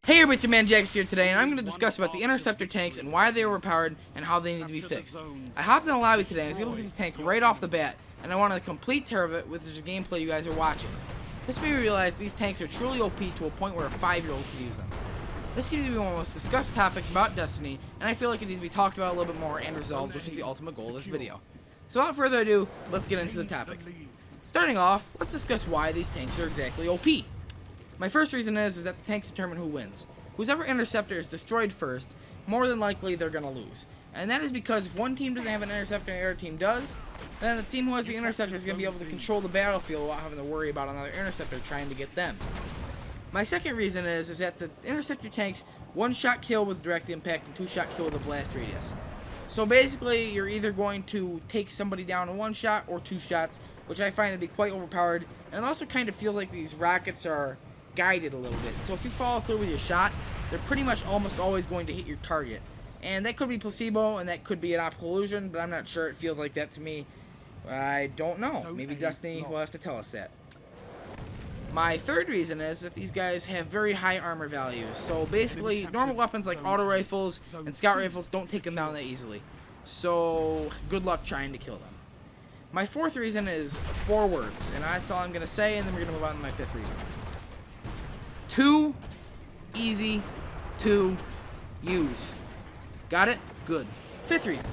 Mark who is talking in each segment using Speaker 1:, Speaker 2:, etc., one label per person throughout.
Speaker 1: Hey everybody, it's your man Jakster here today, and I'm going to discuss about the Interceptor tanks and why they are overpowered and how they need to be fixed. I hopped in the lobby today and was able to get the tank right off the bat, and I wanted a complete tour of it with the gameplay you guys are watching. This made me realize these tanks are truly OP to a point where a 5-year-old could use them. This seems to be one of the most discussed topics about Destiny, and I feel like it needs to be talked about a little bit more and resolved, which is the ultimate goal of this video. So without further ado, let's get into the topic. Starting off, let's discuss why these tanks are exactly OP. My first reason is that the tanks determine who wins. Whoever Interceptor is destroyed first, more than likely they're going to lose. And that is because if one team doesn't have an Interceptor and the other team does, then the team who has the Interceptor is going to be able to control the battlefield without having to worry about another Interceptor trying to get them. My second reason is that the Interceptor tanks one-shot kill with direct impact and two-shot kill with a blast radius. So basically, you're either going to take somebody down in one shot or two shots, which I find to be quite overpowered. And it also kind of feels like these rockets are guided a little bit. So if you follow through with your shot, they're pretty much almost always going to hit your target. And that could be placebo, and that could be an optical illusion, but I'm not sure. It feels like that to me. I don't know. Maybe Destiny will have to tell us that. My third reason is that these guys have very high armor values. So basically, normal weapons like auto rifles and scout rifles don't take them down that easily. So good luck trying to kill them. My fourth reason is 4 words, and that's all I'm going to say, and then we're going to move on to my fifth reason. Too easy to use. Got it? Good. Fifth reason.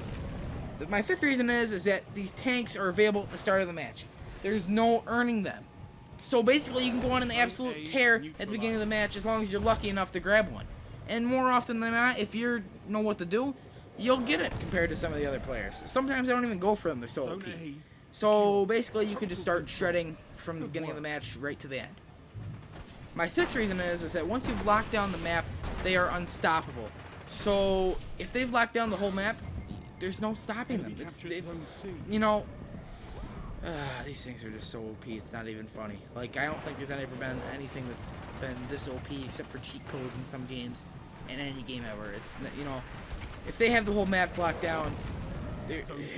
Speaker 1: My fifth reason is that these tanks are available at the start of the match. There's no earning them. So basically you can go on an absolute tear at the beginning of the match as long as you're lucky enough to grab one. And more often than not, if you know what to do, you'll get it compared to some of the other players. Sometimes I don't even go for them, they're so OP. So basically you can just start shredding from the beginning of the match right to the end. My sixth reason is that once you've locked down the map, they are unstoppable. So if they've locked down the whole map, there's no stopping them. It's you know, these things are just so OP, it's not even funny. Like, I don't think there's ever been anything that's been this OP except for cheat codes in some games, in any game ever. It's, you know, if they have the whole map locked down,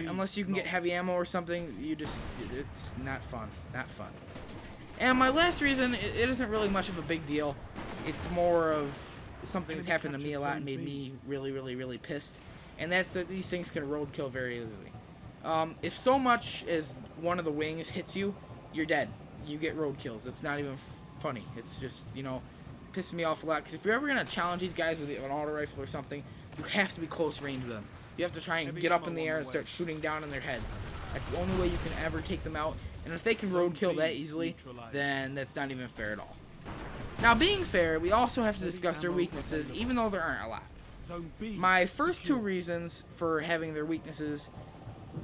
Speaker 1: unless you can get heavy ammo or something, it's not fun. Not fun. And my last reason, it isn't really much of a big deal. It's more of something that's happened to me a lot and made me really pissed. And that's that these things can roadkill very easily. If so much as one of the wings hits you, you're dead. You get roadkills. It's not even funny. It's just, you know, pissing me off a lot. Because if you're ever going to challenge these guys with an auto rifle or something, you have to be close range with them. You have to try and get up in the air and start shooting down in their heads. That's the only way you can ever take them out. And if they can roadkill that easily, then that's not even fair at all. Now, being fair, we also have to discuss their weaknesses, even though there aren't a lot. My first 2 reasons for having their weaknesses,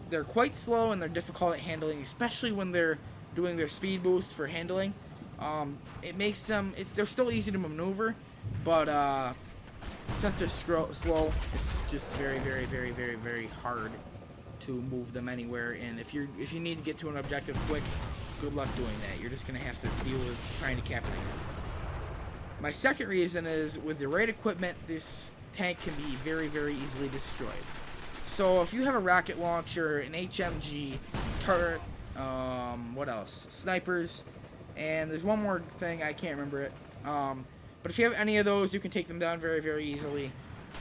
Speaker 1: they're quite slow and they're difficult at handling, especially when they're doing their speed boost for handling. It makes them, they're still easy to maneuver, but since they're slow, it's just very hard to move them anywhere. And if you need to get to an objective quick, good luck doing that. You're just gonna have to deal with trying to capture it. My second reason is with the right equipment, this tank can be very easily destroyed. So if you have a rocket launcher, an HMG, turret, what else? Snipers, and there's one more thing, I can't remember it. But if you have any of those, you can take them down very easily.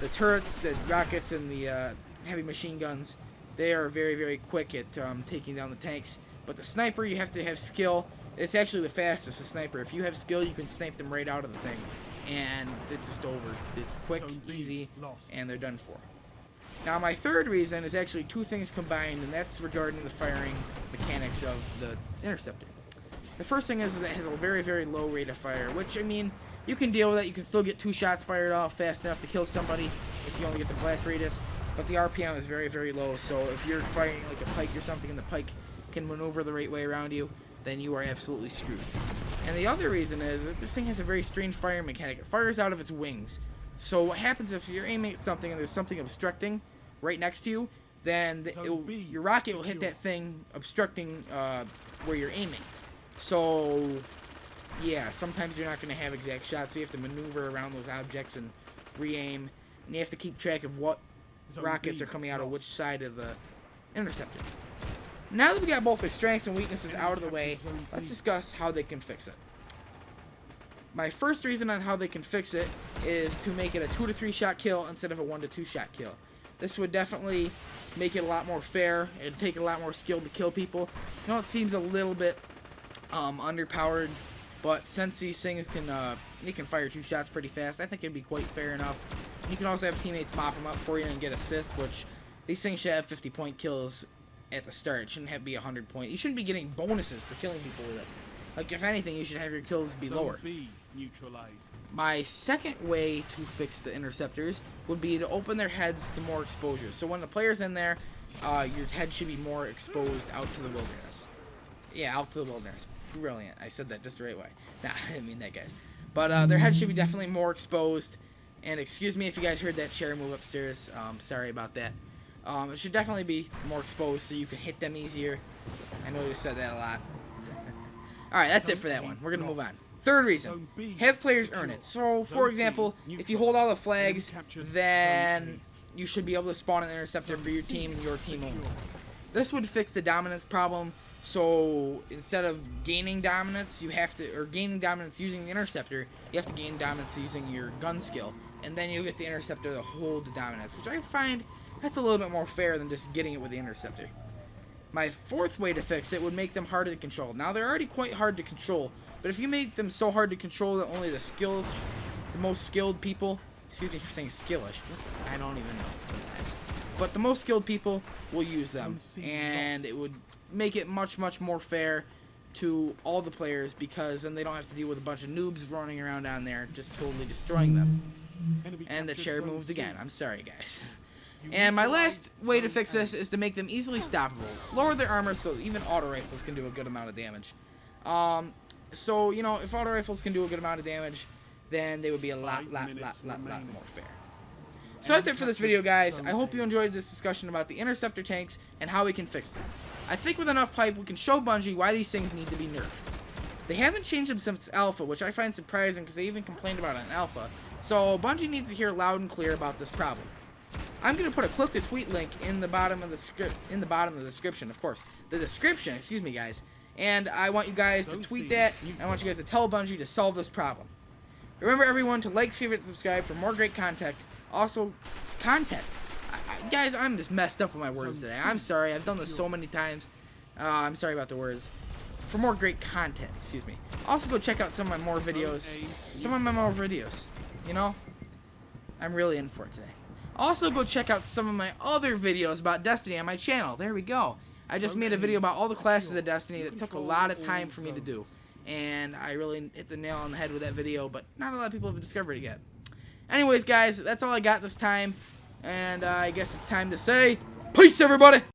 Speaker 1: The turrets, the rockets, and the heavy machine guns, they are very quick at taking down the tanks. But the sniper, you have to have skill. It's actually the fastest, the sniper. If you have skill, you can snipe them right out of the thing. And it's just over. It's quick, easy, and they're done for. Now, my third reason is actually 2 things combined, and that's regarding the firing mechanics of the Interceptor. The first thing is that it has a very low rate of fire, which, I mean, you can deal with that. You can still get 2 shots fired off fast enough to kill somebody if you only get the blast radius, but the RPM is very low, so if you're firing like a pike or something and the pike can maneuver the right way around you, then you are absolutely screwed. And the other reason is that this thing has a very strange fire mechanic. It fires out of its wings. So what happens if you're aiming at something and there's something obstructing right next to you, then your rocket will hit that thing obstructing where you're aiming. So yeah, sometimes you're not going to have exact shots, so you have to maneuver around those objects and re-aim, and you have to keep track of what rockets are coming out of which side of the Interceptor. Now that we got both their strengths and weaknesses out of the way, let's discuss how they can fix it. My first reason on how they can fix it is to make it a 2 to 3 shot kill instead of a 1 to 2 shot kill. This would definitely make it a lot more fair. It'd take a lot more skill to kill people. You know, it seems a little bit underpowered, but since these things can they can fire 2 shots pretty fast, I think it'd be quite fair enough. You can also have teammates mop them up for you and get assists, which these things should have 50-point kills at the start. It shouldn't have to be 100 point. You shouldn't be getting bonuses for killing people with this. Like, if anything, you should have your kills be lower. My second way to fix the interceptors would be to open their heads to more exposure. So when the player's in there, your head should be more exposed out to the wilderness. Yeah, out to the wilderness. Brilliant. I said that just the right way. Nah, I didn't mean that, guys. But their head should be definitely more exposed. And excuse me if you guys heard that chair move upstairs. Sorry about that. It should definitely be more exposed so you can hit them easier. I know you said that a lot. Alright, that's it for that one. We're going to move on. Third reason, have players earn it. So, for example, if you hold all the flags, then you should be able to spawn an interceptor for your team and your team only. This would fix the dominance problem. So, instead of gaining dominance, gaining dominance using the interceptor, you have to gain dominance using your gun skill. And then you get the interceptor to hold the dominance, which I find that's a little bit more fair than just getting it with the interceptor. My fourth way to fix it would make them harder to control. Now, they're already quite hard to control, but if you make them so hard to control that only the most skilled people, excuse me for saying skillish, I don't even know sometimes, but the most skilled people will use them, and it would make it much, much more fair to all the players, because then they don't have to deal with a bunch of noobs running around down there just totally destroying them. And the chair moved again. I'm sorry, guys. And my last way to fix this is to make them easily stoppable. Lower their armor so even auto rifles can do a good amount of damage. So, you know, if auto rifles can do a good amount of damage, then they would be a lot more fair. So that's it for this video, guys. I hope you enjoyed this discussion about the interceptor tanks and how we can fix them. I think with enough hype, we can show Bungie why these things need to be nerfed. They haven't changed them since Alpha, which I find surprising because they even complained about it in Alpha. So Bungie needs to hear loud and clear about this problem. I'm going to put a click to tweet link in the bottom of the description, of course. The description, excuse me, guys. And I want you guys to tweet that. I want you guys to tell Bungie to solve this problem. Remember, everyone, to like, share, and subscribe for more great content. Also, content. Guys, I'm just messed up with my words today. I'm sorry. I've done this so many times. I'm sorry about the words. For more great content, excuse me. Also, go check out some of my more videos. You know? I'm really in for it today. Also, go check out some of my other videos about Destiny on my channel. There we go. I just made a video about all the classes of Destiny that took a lot of time for me to do. And I really hit the nail on the head with that video, but not a lot of people have discovered it yet. Anyways, guys, that's all I got this time. And I guess it's time to say, peace, everybody!